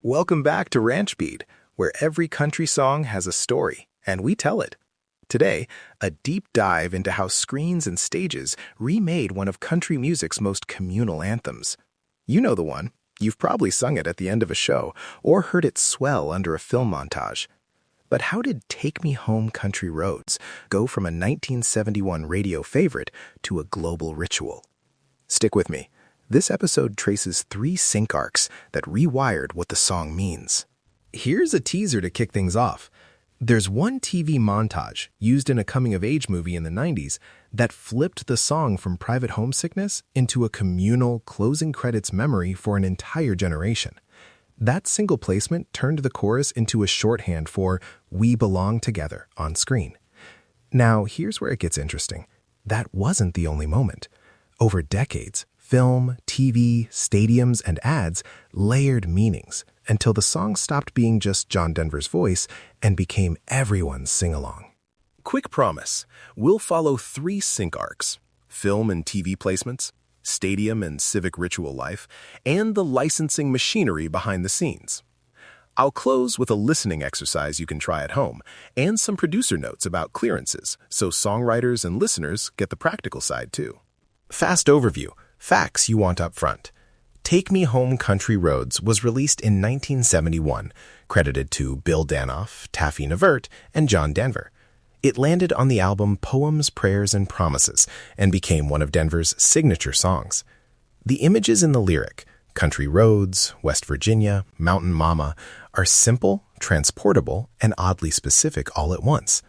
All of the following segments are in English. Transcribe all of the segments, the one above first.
Welcome back to Ranch Beat, where every country song has a story, and we tell it. Today, a deep dive into how screens and stages remade one of country music's most communal anthems. You know the one. You've probably sung it at the end of a show or heard it swell under a film montage. But how did Take Me Home Country Roads go from a 1971 radio favorite to a global ritual? Stick with me. This episode traces 3 sync arcs that rewired what the song means. Here's a teaser to kick things off. There's one TV montage used in a coming-of-age movie in the 90s that flipped the song from Private Homesickness into a communal closing credits memory for an entire generation. That single placement turned the chorus into a shorthand for "We Belong Together" on screen. Now, here's where it gets interesting. That wasn't the only moment. Over decades, film, TV, stadiums, and ads layered meanings until the song stopped being just John Denver's voice and became everyone's sing-along. Quick promise, we'll follow 3 sync arcs: film and TV placements, stadium and civic ritual life, and the licensing machinery behind the scenes. I'll close with a listening exercise you can try at home and some producer notes about clearances so songwriters and listeners get the practical side too. Fast overview, facts you want up front. Take Me Home Country Roads was released in 1971, credited to Bill Danoff, Taffy Navert, and John Denver. It landed on the album Poems, Prayers, and Promises and became one of Denver's signature songs. The images in the lyric, country roads, West Virginia, Mountain Mama, are simple, transportable, and oddly specific all at once.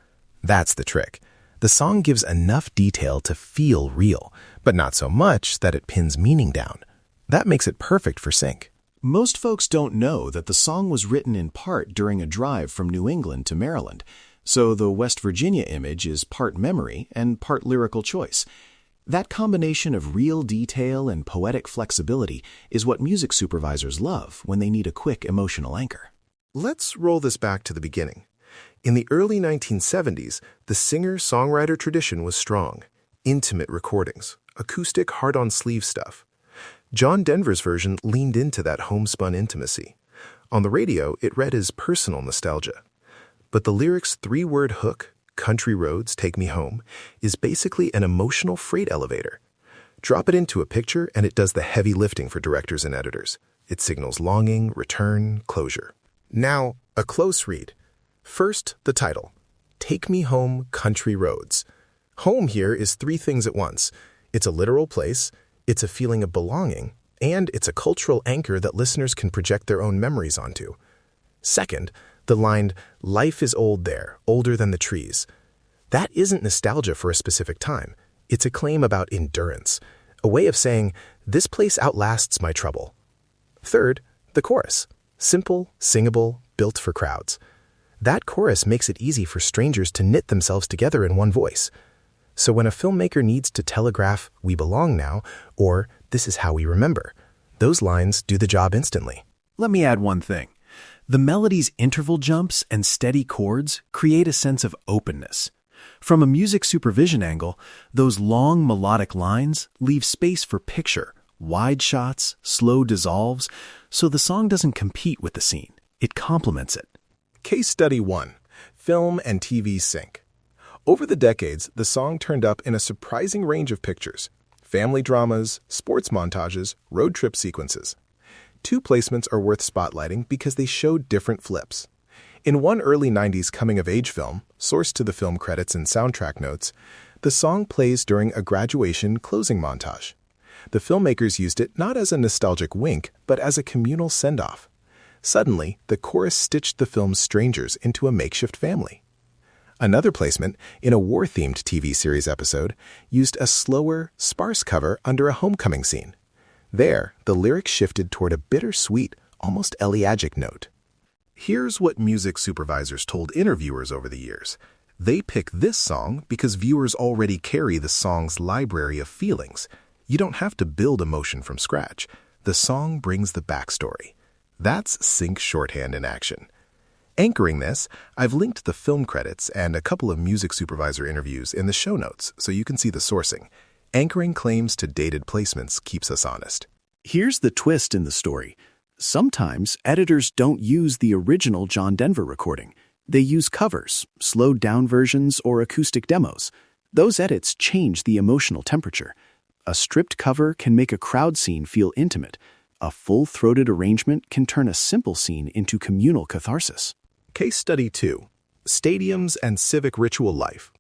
That's the trick. The song gives enough detail to feel real, but not so much that it pins meaning down. That makes it perfect for sync. Most folks don't know that the song was written in part during a drive from New England to Maryland, so the West Virginia image is part memory and part lyrical choice. That combination of real detail and poetic flexibility is what music supervisors love when they need a quick emotional anchor. Let's roll this back to the beginning. In the early 1970s, the singer-songwriter tradition was strong. Intimate recordings, acoustic hard-on-sleeve stuff. John Denver's version leaned into that homespun intimacy. On the radio, it read as personal nostalgia. But the lyric's 3-word hook, "Country Roads, Take Me Home," is basically an emotional freight elevator. Drop it into a picture and it does the heavy lifting for directors and editors. It signals longing, return, closure. Now, a close read. First, the title, Take Me Home Country Roads. Home here is 3 things at once. It's a literal place, it's a feeling of belonging, and it's a cultural anchor that listeners can project their own memories onto. Second, the line, "Life is old there, older than the trees." That isn't nostalgia for a specific time. It's a claim about endurance, a way of saying, "This place outlasts my trouble." Third, the chorus, simple, singable, built for crowds. That chorus makes it easy for strangers to knit themselves together in one voice. So when a filmmaker needs to telegraph, "We belong now," or "This is how we remember," those lines do the job instantly. Let me add one thing. The melody's interval jumps and steady chords create a sense of openness. From a music supervision angle, those long melodic lines leave space for picture, wide shots, slow dissolves, so the song doesn't compete with the scene. It complements it. Case Study 1. Film and TV sync. Over the decades, the song turned up in a surprising range of pictures: family dramas, sports montages, road trip sequences. 2 placements are worth spotlighting because they show different flips. In one early 90s coming-of-age film, sourced to the film credits and soundtrack notes, the song plays during a graduation closing montage. The filmmakers used it not as a nostalgic wink, but as a communal send-off. Suddenly, the chorus stitched the film's strangers into a makeshift family. Another placement, in a war-themed TV series episode, used a slower, sparse cover under a homecoming scene. There, the lyrics shifted toward a bittersweet, almost elegiac note. Here's what music supervisors told interviewers over the years. They pick this song because viewers already carry the song's library of feelings. You don't have to build emotion from scratch. The song brings the backstory. That's sync shorthand in action. Anchoring this, I've linked the film credits and a couple of music supervisor interviews in the show notes so you can see the sourcing. Anchoring claims to dated placements keeps us honest. Here's the twist in the story. Sometimes editors don't use the original John Denver recording. They use covers, slowed down versions, or acoustic demos. Those edits change the emotional temperature. A stripped cover can make a crowd scene feel intimate. A full-throated arrangement can turn a simple scene into communal catharsis. Case Study 2. Stadiums and Civic Ritual Life.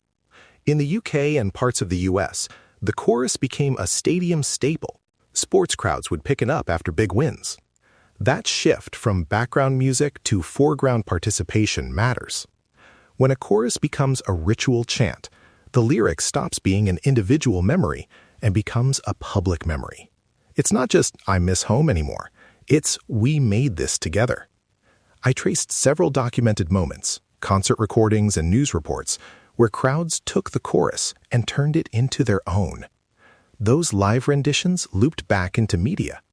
In the UK and parts of the US, the chorus became a stadium staple. Sports crowds would pick it up after big wins. That shift from background music to foreground participation matters. When a chorus becomes a ritual chant, the lyric stops being an individual memory and becomes a public memory. It's not just "I miss home" anymore. It's "we made this together." I traced several documented moments, concert recordings and news reports, where crowds took the chorus and turned it into their own. Those live renditions looped back into media.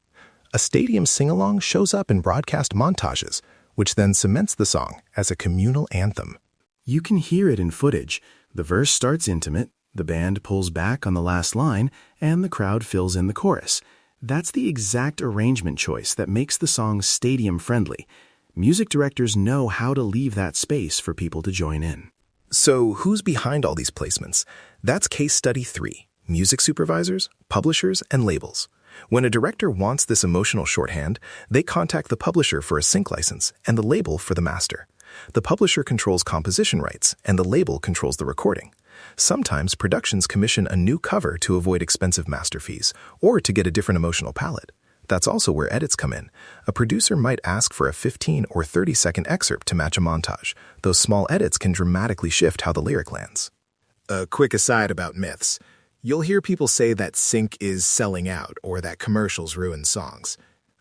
A stadium sing-along shows up in broadcast montages, which then cements the song as a communal anthem. You can hear it in footage. The verse starts intimate, the band pulls back on the last line, and the crowd fills in the chorus. That's the exact arrangement choice that makes the song stadium-friendly. Music directors know how to leave that space for people to join in. So who's behind all these placements? That's Case Study 3, music supervisors, publishers, and labels. When a director wants this emotional shorthand, they contact the publisher for a sync license and the label for the master. The publisher controls composition rights, and the label controls the recording. Sometimes productions commission a new cover to avoid expensive master fees, or to get a different emotional palette. That's also where edits come in. A producer might ask for a 15 or 30-second excerpt to match a montage. Those small edits can dramatically shift how the lyric lands. A quick aside about myths. You'll hear people say that sync is selling out or that commercials ruin songs.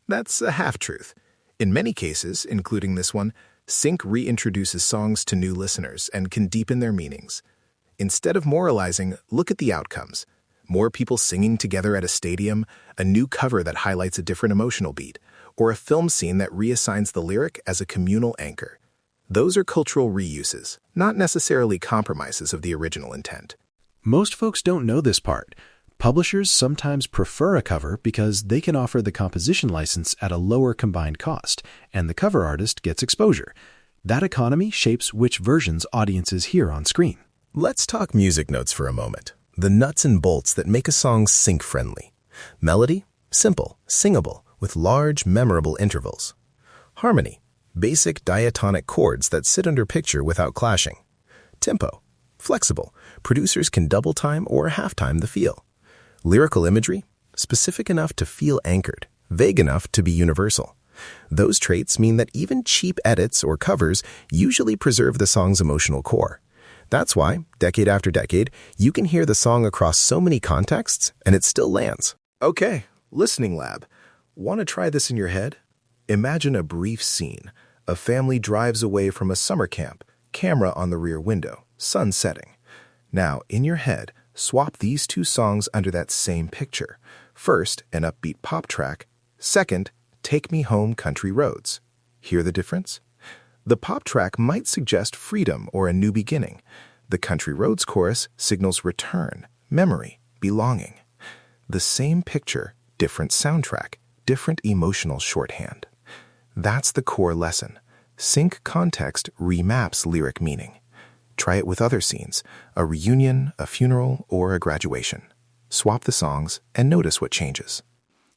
That's a half-truth. In many cases, including this one, sync reintroduces songs to new listeners and can deepen their meanings. Instead of moralizing, look at the outcomes. More people singing together at a stadium, a new cover that highlights a different emotional beat, or a film scene that reassigns the lyric as a communal anchor. Those are cultural reuses, not necessarily compromises of the original intent. Most folks don't know this part. Publishers sometimes prefer a cover because they can offer the composition license at a lower combined cost, and the cover artist gets exposure. That economy shapes which versions audiences hear on screen. Let's talk music notes for a moment. The nuts and bolts that make a song sync-friendly. Melody, simple, singable, with large, memorable intervals. Harmony, basic diatonic chords that sit under picture without clashing. Tempo, flexible, producers can double time or half time the feel. Lyrical imagery, specific enough to feel anchored, vague enough to be universal. Those traits mean that even cheap edits or covers usually preserve the song's emotional core. That's why, decade after decade, you can hear the song across so many contexts and it still lands. Okay, listening lab. Want to try this in your head? Imagine a brief scene. A family drives away from a summer camp, camera on the rear window, sun setting. Now, in your head, swap these two songs under that same picture. First, an upbeat pop track. Second, Take Me Home, Country Roads. Hear the difference? The pop track might suggest freedom or a new beginning. The Country Roads chorus signals return, memory, belonging. The same picture, different soundtrack, different emotional shorthand. That's the core lesson. Sync context remaps lyric meaning. Try it with other scenes, a reunion, a funeral, or a graduation. Swap the songs and notice what changes.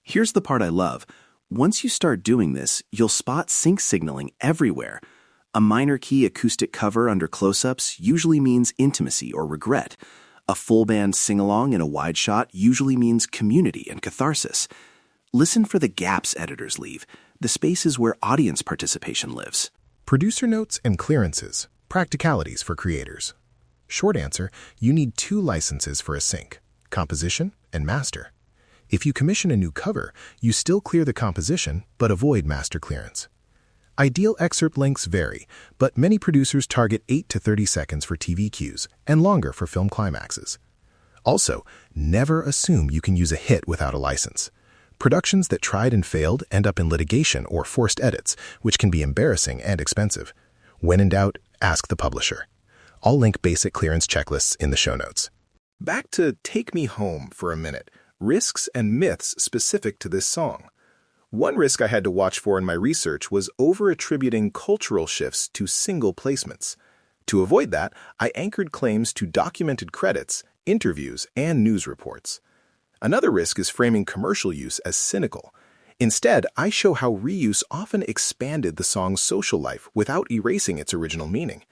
Here's the part I love. Once you start doing this, you'll spot sync signaling everywhere. A minor key acoustic cover under close-ups usually means intimacy or regret. A full band sing-along in a wide shot usually means community and catharsis. Listen for the gaps editors leave, the spaces where audience participation lives. Producer notes and clearances, practicalities for creators. Short answer, you need 2 licenses for a sync, composition and master. If you commission a new cover, you still clear the composition but avoid master clearance. Ideal excerpt lengths vary, but many producers target 8 to 30 seconds for TV cues and longer for film climaxes. Also, never assume you can use a hit without a license. Productions that tried and failed end up in litigation or forced edits, which can be embarrassing and expensive. When in doubt, ask the publisher. I'll link basic clearance checklists in the show notes. Back to Take Me Home for a minute. Risks and myths specific to this song. One risk I had to watch for in my research was over-attributing cultural shifts to single placements. To avoid that, I anchored claims to documented credits, interviews, and news reports. Another risk is framing commercial use as cynical. Instead, I show how reuse often expanded the song's social life without erasing its original meaning.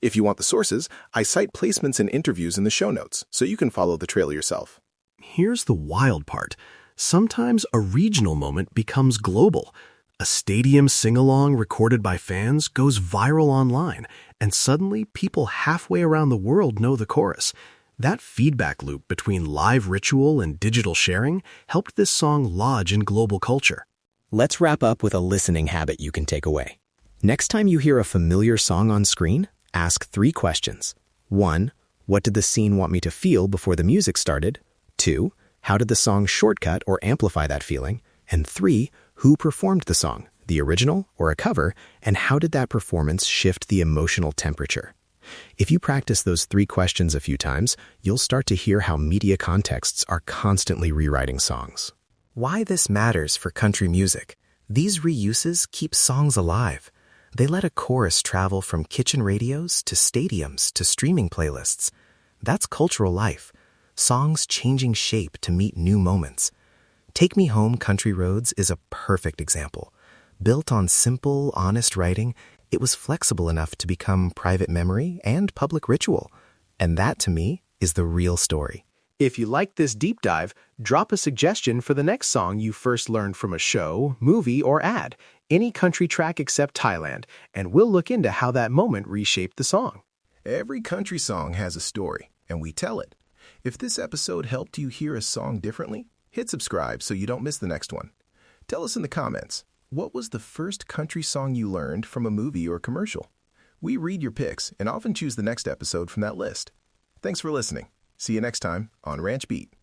If you want the sources, I cite placements and interviews in the show notes, so you can follow the trail yourself. Here's the wild part. Sometimes a regional moment becomes global. A stadium sing-along recorded by fans goes viral online, and suddenly people halfway around the world know the chorus. That feedback loop between live ritual and digital sharing helped this song lodge in global culture. Let's wrap up with a listening habit you can take away. Next time you hear a familiar song on screen, ask 3 questions. 1. What did the scene want me to feel before the music started? 2. How did the song shortcut or amplify that feeling? And 3. Who performed the song, the original or a cover, and how did that performance shift the emotional temperature? If you practice those 3 questions a few times, you'll start to hear how media contexts are constantly rewriting songs. Why this matters for country music? These reuses keep songs alive. They let a chorus travel from kitchen radios to stadiums to streaming playlists. That's cultural life. Songs changing shape to meet new moments. Take Me Home, Country Roads is a perfect example. Built on simple, honest writing, it was flexible enough to become private memory and public ritual. And that, to me, is the real story. If you liked this deep dive, drop a suggestion for the next song you first learned from a show, movie, or ad. Any country track except Thailand, and we'll look into how that moment reshaped the song. Every country song has a story, and we tell it. If this episode helped you hear a song differently, hit subscribe so you don't miss the next one. Tell us in the comments, what was the first country song you learned from a movie or commercial? We read your picks and often choose the next episode from that list. Thanks for listening. See you next time on Ranch Beat.